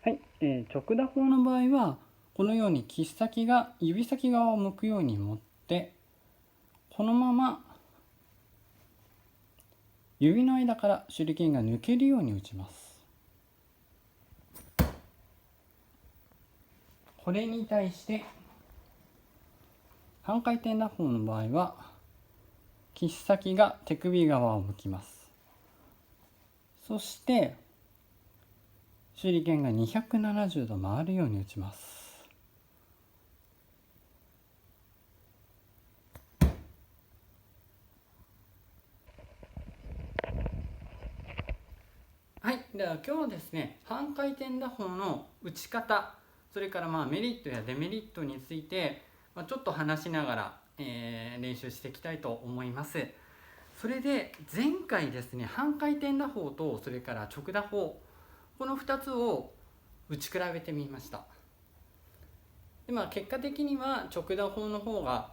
はい、直打法の場合はこのように切っ先が指先側を向くように持ってこのまま指の間から手裏剣が抜けるように打ちます。これに対して半回転打法の場合は切っ先が手首側を向きます。そして手裏剣が270度回るように打ちます。はい、では今日はですね、半回転打法の打ち方、それからメリットやデメリットについて、ちょっと話しながら、練習していきたいと思います。それで前回ですね、半回転打法とそれから直打法、この2つを打ち比べてみました。で、結果的には直打法の方が、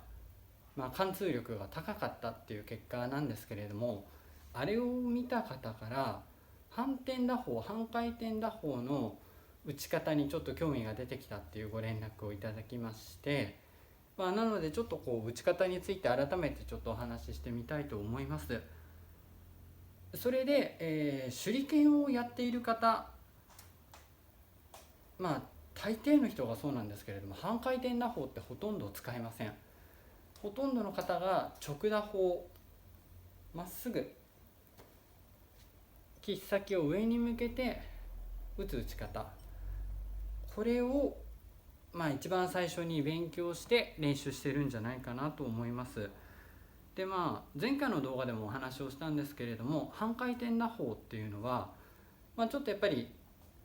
貫通力が高かったっていう結果なんですけれども、あれを見た方から半回転打法の打ち方にちょっと興味が出てきたっていうご連絡をいただきまして、なのでちょっと打ち方について改めてちょっとお話ししてみたいと思います。それで、手裏剣をやっている方、大抵の人がそうなんですけれども、半回転打法ってほとんど使えません。ほとんどの方が直打法、まっすぐ切っ先を上に向けて打つ打ち方、これを一番最初に勉強して練習してるんじゃないかなと思います。で前回の動画でもお話をしたんですけれども、半回転打法っていうのは、ちょっとやっぱり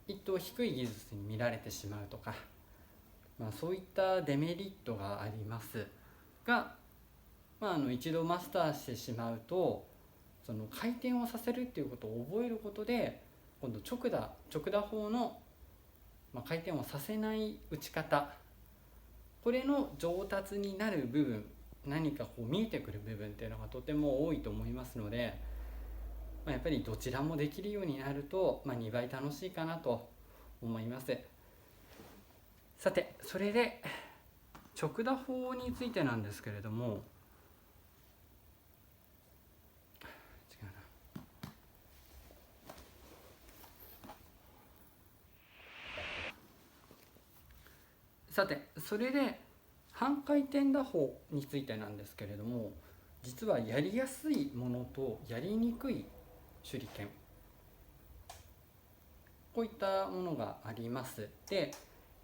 一等低い技術に見られてしまうとか、そういったデメリットがありますが、一度マスターしてしまうと、その回転をさせるっていうことを覚えることで、今度直打法の回転をさせない打ち方、これの上達になる部分、何か見えてくる部分っていうのがとても多いと思いますので、やっぱりどちらもできるようになると、2倍楽しいかなと思います。さて、それで直打法についてなんですけれども、さて、それで半回転打法についてなんですけれども、実はやりやすいものとやりにくい手裏剣、こういったものがあります。で、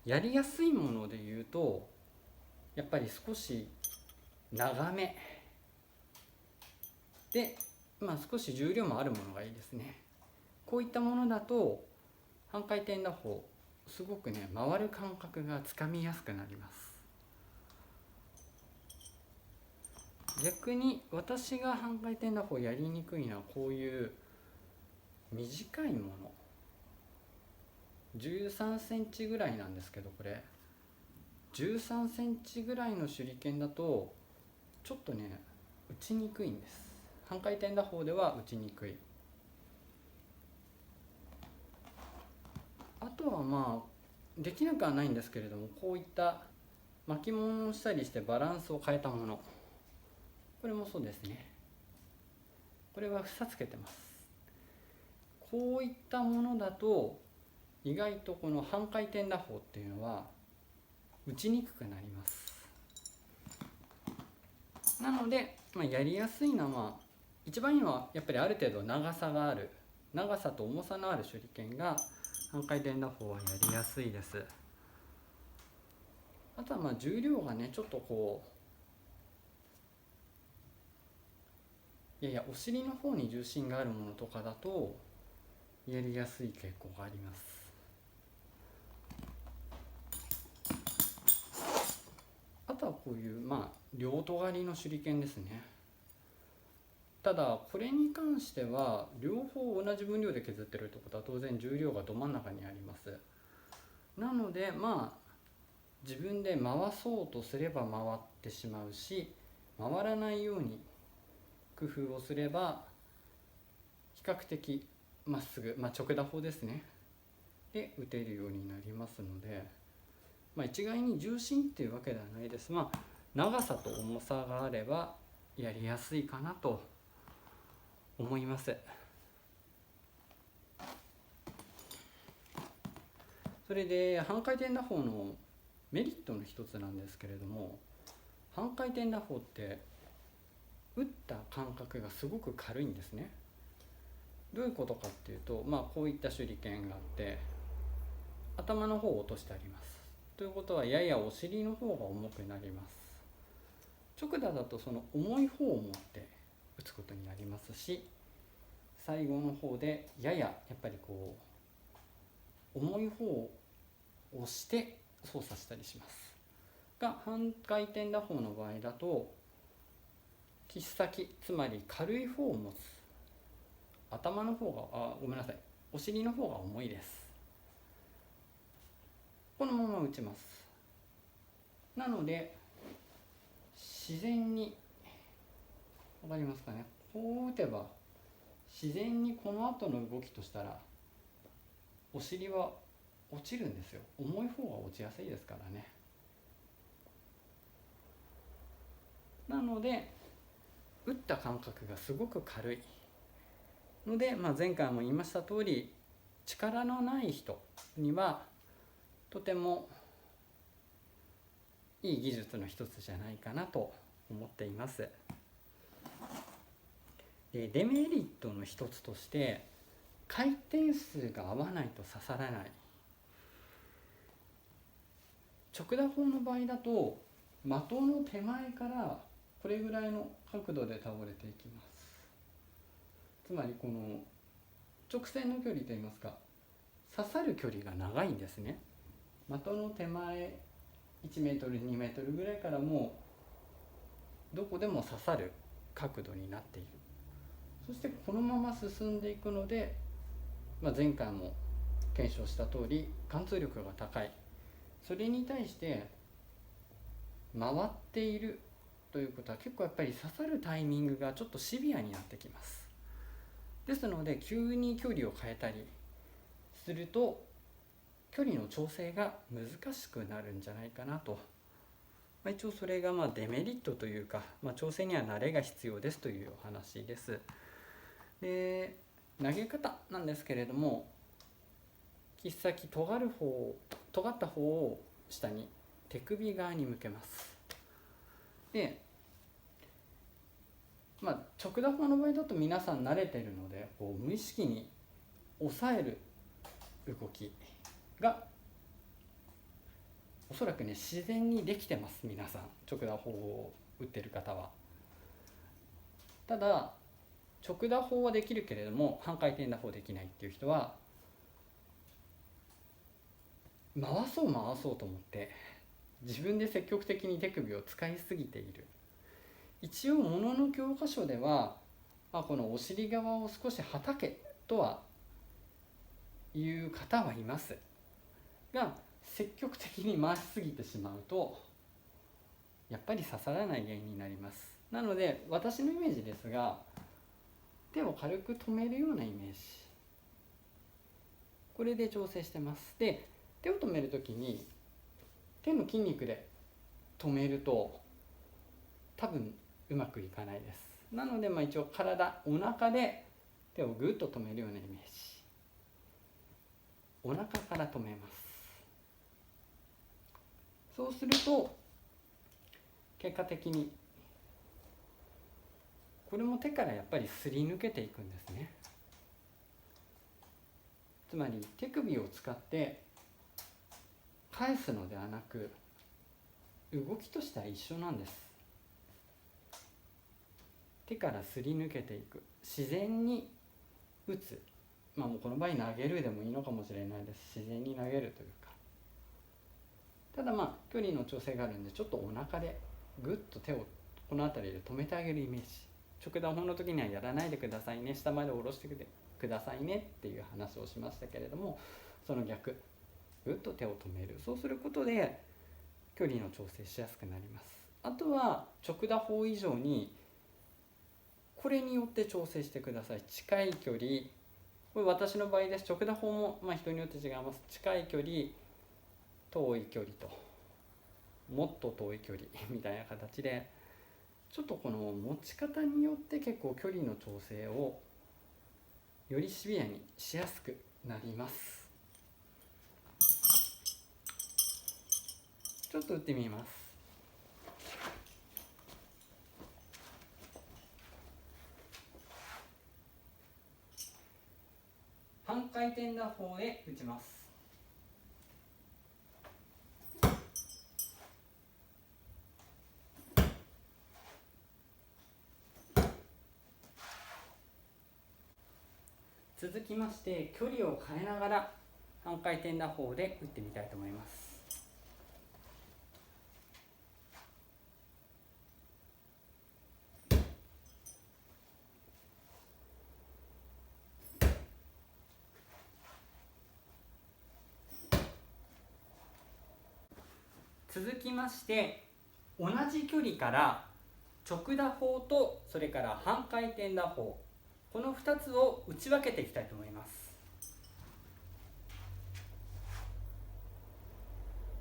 やりやすいものでいうと、やっぱり少し長めで、少し重量もあるものがいいですね。こういったものだと半回転打法、すごくね、回る感覚がつかみやすくなります。逆に私が半回転打法やりにくいのは、こういう短いもの、13センチぐらいなんですけど、これ13センチぐらいの手裏剣だとちょっとね、打ちにくいんです。半回転打法では打ちにくい。あとはできなくはないんですけれども、こういった巻物をしたりしてバランスを変えたもの、これもそうですね。これは房つけてます。こういったものだと意外とこの半回転打法っていうのは打ちにくくなります。なので、やりやすいのは、一番いいのはやっぱりある程度長さと重さのある手裏剣が半回転打法はやりやすいです。あとは重量がね、ちょっとややお尻の方に重心があるものとかだとやりやすい傾向があります。あとはこういう両尖りの手裏剣ですね。ただこれに関しては両方同じ分量で削ってるってことは、当然重量がど真ん中にあります。なので自分で回そうとすれば回ってしまうし、回らないように工夫をすれば比較的まっすぐ、直打法ですね、で打てるようになりますので、一概に重心っていうわけではないです。長さと重さがあればやりやすいかなと思います。それで半回転打法のメリットの一つなんですけれども、半回転打法って打った感覚がすごく軽いんですね。どういうことかっていうと、こういった手裏剣があって頭の方を落としてあります。ということはややお尻の方が重くなります。直打だとその重い方を持って打つことになりますし、最後の方でやっぱり重い方を押して操作したりしますが、半回転打法の場合だと切っ先、つまり軽い方を持つ、頭の方がお尻の方が重いです。このまま打ちます。なので自然に、わかりますかね、こう打てば自然にこの後の動きとしたらお尻は落ちるんですよ。重い方が落ちやすいですからね。なので打った感覚がすごく軽いので、前回も言いました通り、力のない人にはとてもいい技術の一つじゃないかなと思っています。で、デメリットの一つとして、回転数が合わないと刺さらない。直打法の場合だと的の手前からこれぐらいの角度で倒れていきます。つまりこの直線の距離といいますか、刺さる距離が長いんですね。的の手前1メートル2メートルぐらいからもうどこでも刺さる角度になっている。そしてこのまま進んでいくので、前回も検証した通り貫通力が高い。それに対して回っているということは結構やっぱり刺さるタイミングがちょっとシビアになってきます。ですので急に距離を変えたりすると距離の調整が難しくなるんじゃないかなと、一応それがデメリットというか、調整には慣れが必要ですというお話です。で、投げ方なんですけれども、切っ先尖った方を下に手首側に向けます。で、直打法の場合だと皆さん慣れているので無意識に押さえる動きがおそらく自然にできてます。皆さん直打法を打ってる方は。ただ直打法はできるけれども半回転打法できないっていう人は、回そうと思って自分で積極的に手首を使いすぎている。一応ものの教科書では、このお尻側を少しはたけとはいう方はいますが、積極的に回しすぎてしまうとやっぱり刺さらない原因になります。なので私のイメージですが、手を軽く止めるようなイメージ、これで調整してます。で、手を止めるときに手の筋肉で止めると多分うまくいかないです。なので一応お腹で手をぐっと止めるようなイメージ、お腹から止めます。そうすると結果的にこれも手からやっぱりすり抜けていくんですね。つまり手首を使って返すのではなく、動きとしては一緒なんです。手からすり抜けていく、自然に打つ、もうこの場合投げるでもいいのかもしれないです。自然に投げるというか、ただ距離の調整があるんでちょっとお腹でグッと手をこの辺りで止めてあげるイメージ。直打法の時にはやらないでくださいね、下まで下ろしてくださいねっていう話をしましたけれども、その逆、ぐっと手を止める。そうすることで距離の調整しやすくなります。あとは直打法以上にこれによって調整してください。近い距離、これ私の場合です。直打法も人によって違います。近い距離、遠い距離と、もっと遠い距離みたいな形で、ちょっとこの持ち方によって結構距離の調整をよりシビアにしやすくなります。ちょっと打ってみます。半回転打法で打ちます。続きまして距離を変えながら半回転打法で打ってみたいと思います。続きまして同じ距離から直打法とそれから半回転打法、この2つを打ち分けていきたいと思います。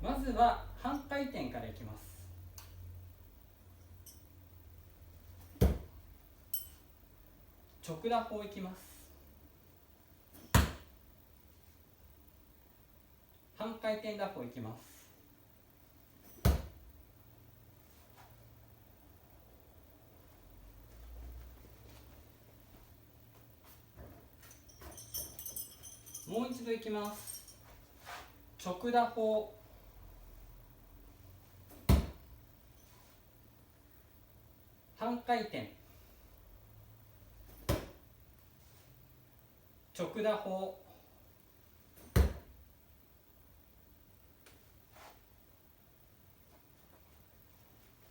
まずは半回転からいきます。直打法いきます。半回転打法いきます。もう一度いきます。直打法、半回転、直打法、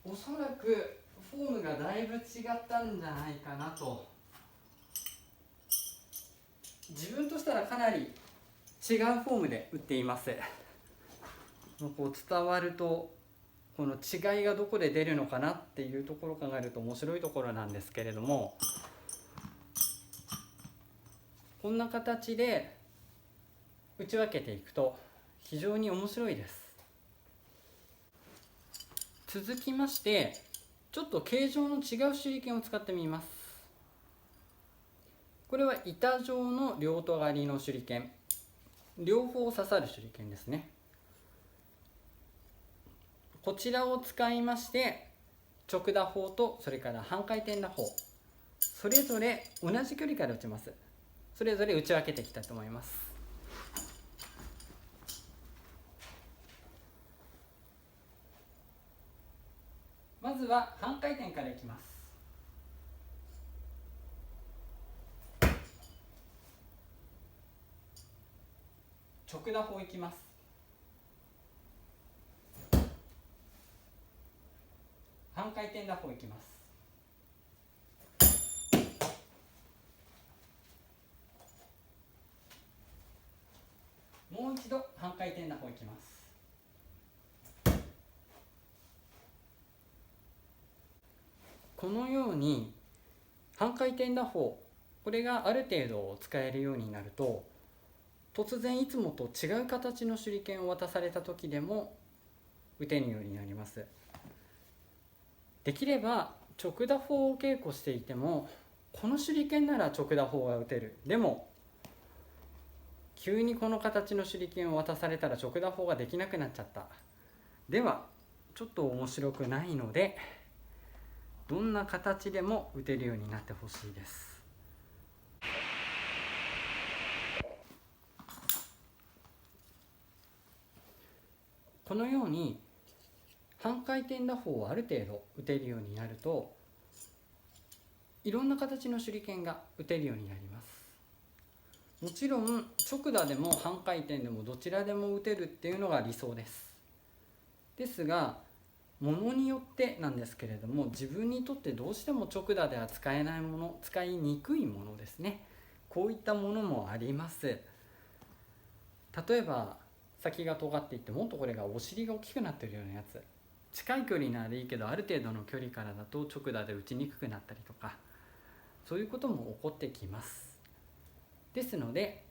おそらくフォームがだいぶ違ったんじゃないかなと、自分としたらかなり違うフォームで打っています。こう伝わるとこの違いがどこで出るのかなっていうところを考えると面白いところなんですけれども、こんな形で打ち分けていくと非常に面白いです。続きましてちょっと形状の違う手裏剣を使ってみます。これは板状の両とがりの手裏剣、両方刺さる手裏剣ですね。こちらを使いまして直打法とそれから半回転打法、それぞれ同じ距離から打ちます。それぞれ打ち分けていきたいと思います。まずは半回転からいきます。直打法いきます。半回転打法いきます。もう一度半回転打法いきます。このように半回転打法、これがある程度使えるようになると、突然いつもと違う形の手裏剣を渡された時でも打てるようになります。できれば直打法を稽古していても、この手裏剣なら直打法が打てる、でも急にこの形の手裏剣を渡されたら直打法ができなくなっちゃった、ではちょっと面白くないので、どんな形でも打てるようになってほしいです。このように半回転打法をある程度打てるようになると、いろんな形の手裏剣が打てるようになります。もちろん直打でも半回転でもどちらでも打てるっていうのが理想です。ですがものによってなんですけれども、自分にとってどうしても直打では使えないもの、使いにくいものですね、こういったものもあります。例えば先が尖っていって、もっとこれがお尻が大きくなってるようなやつ、近い距離ならいいけどある程度の距離からだと直打で打ちにくくなったりとか、そういうことも起こってきます。ですので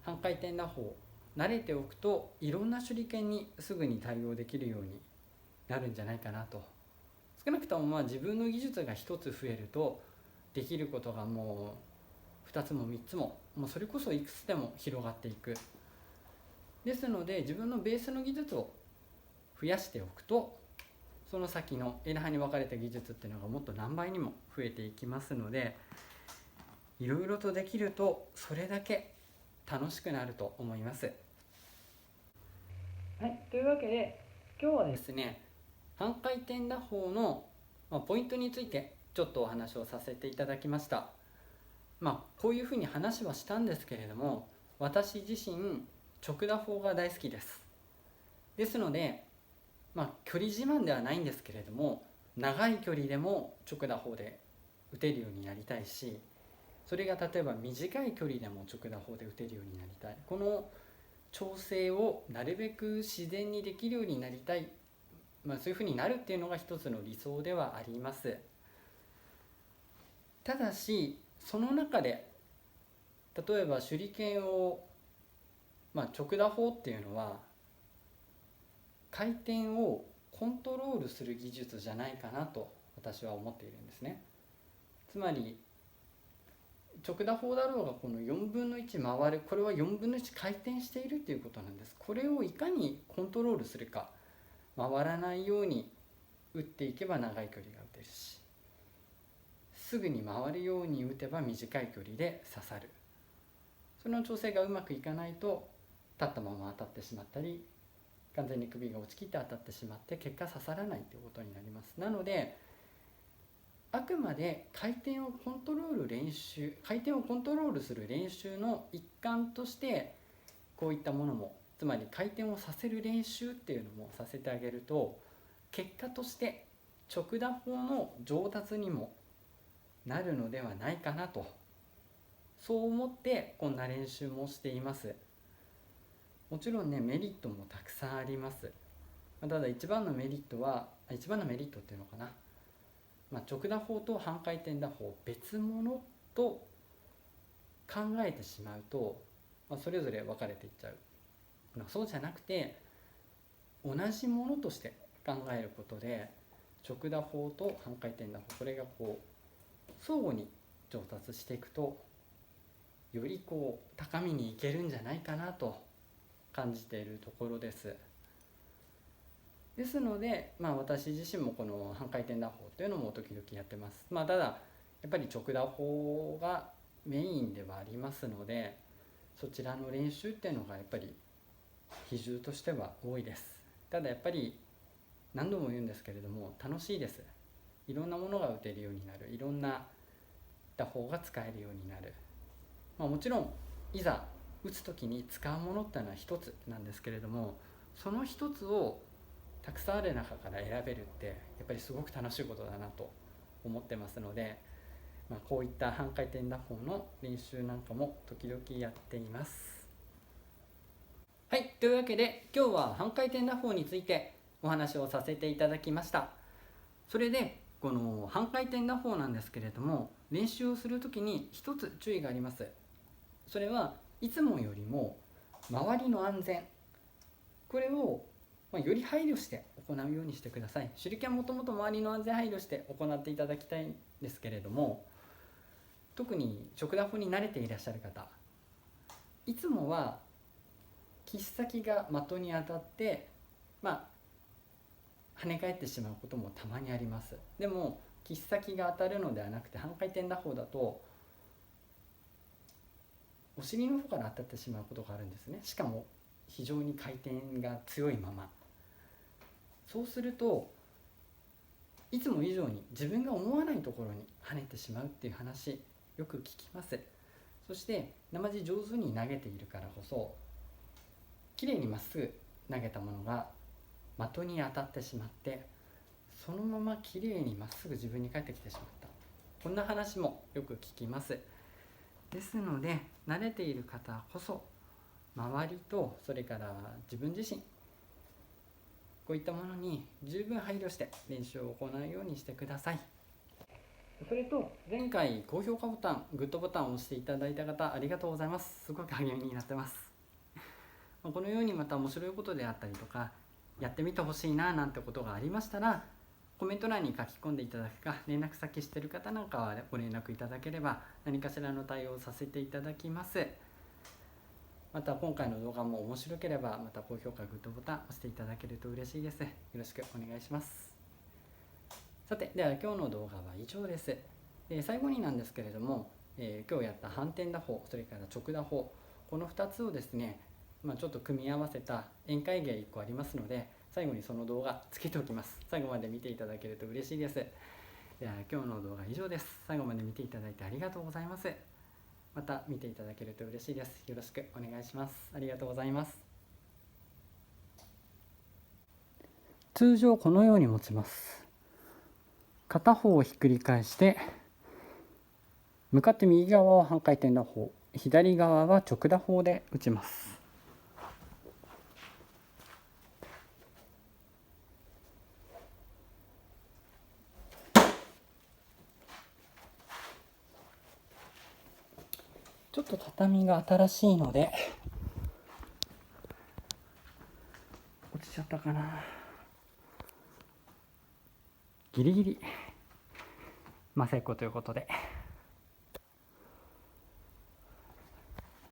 半回転打法慣れておくといろんな手裏剣にすぐに対応できるようになるんじゃないかなと。少なくとも自分の技術が一つ増えるとできることがもう2つも3つもそれこそいくつでも広がっていく。ですので自分のベースの技術を増やしておくとその先の枝葉に分かれた技術っていうのがもっと何倍にも増えていきますので、いろいろとできるとそれだけ楽しくなると思います。はい、というわけで今日はですね、半回転打法のポイントについてちょっとお話をさせていただきました。こういうふうに話はしたんですけれども、私自身直打法が大好きです。ですので、距離自慢ではないんですけれども、長い距離でも直打法で打てるようになりたいし、それが例えば短い距離でも直打法で打てるようになりたい。この調整をなるべく自然にできるようになりたい、そういうふうになるっていうのが一つの理想ではあります。ただしその中で例えば手裏剣を、直打法っていうのは回転をコントロールする技術じゃないかなと私は思っているんですね。つまり直打法だろうがこの4分の1回る、これは4分の1回転しているということなんです。これをいかにコントロールするか、回らないように打っていけば長い距離が打てるし、すぐに回るように打てば短い距離で刺さる。その調整がうまくいかないと立ったまま当たってしまったり、完全に首が落ちきって当たってしまって結果刺さらないということになります。なのであくまで回転をコントロールする練習の一環としてこういったものも、つまり回転をさせる練習っていうのもさせてあげると、結果として直打法の上達にもなるのではないかなと、そう思ってこんな練習もしています。もちろんね、メリットもたくさんあります。ただ一番のメリットっていうのかな、直打法と半回転打法別物と考えてしまうと、それぞれ分かれていっちゃう。そうじゃなくて同じものとして考えることで、直打法と半回転打法、これが相互に上達していくと、より高みにいけるんじゃないかなと感じているところです。ですので、私自身もこの半回転打法というのも時々やってます。ただやっぱり直打法がメインではありますので、そちらの練習っていうのがやっぱり比重としては多いです。ただやっぱり何度も言うんですけれども、楽しいです。いろんなものが打てるようになる、いろんな打法が使えるようになる。もちろんいざ打つ時に使うものっていうのは一つなんですけれども、その一つをたくさんある中から選べるってやっぱりすごく楽しいことだなと思ってますので、こういった半回転打法の練習なんかも時々やっています。はい、というわけで今日は半回転打法についてお話をさせていただきました。それでこの半回転打法なんですけれども、練習をするときに一つ注意があります。それはいつもよりも周りの安全、これをより配慮して行うようにしてください。手裏剣はもともと周りの安全配慮して行っていただきたいんですけれども、特に直打法に慣れていらっしゃる方、いつもは切っ先が的に当たって跳ね返ってしまうこともたまにあります。でも切っ先が当たるのではなくて、半回転打法だとお尻の方から当たってしまうことがあるんですね。しかも非常に回転が強いまま。そうするといつも以上に自分が思わないところに跳ねてしまうっていう話よく聞きます。そして生地上手に投げているからこそ、きれいにまっすぐ投げたものが的に当たってしまって、そのままきれいにまっすぐ自分に返ってきてしまった、こんな話もよく聞きます。ですので慣れている方こそ周りとそれから自分自身、こういったものに十分配慮して練習を行うようにしてください。それと前回高評価ボタン、グッドボタンを押していただいた方ありがとうございます。すごく励みになってます。このようにまた面白いことであったりとかやってみてほしいななんてことがありましたらコメント欄に書き込んでいただくか連絡先してる方なんかはご連絡いただければ何かしらの対応をさせていただきます。また今回の動画も面白ければまた高評価グッドボタン押していただけると嬉しいです。よろしくお願いします。さてでは今日の動画は以上です。最後になんですけれども、今日やった反転打法それから直打法この2つをですねちょっと組み合わせた宴会芸1個ありますので最後にその動画つけておきます。最後まで見ていただけると嬉しいです。では今日の動画以上です。最後まで見ていただいてありがとうございます。また見ていただけると嬉しいです。よろしくお願いします。ありがとうございます。通常このように持ちます。片方をひっくり返して向かって右側は半回転打法、左側は直打法で打ちます。ちょっと畳が新しいので落ちちゃったかな。ギリギリ成功ということで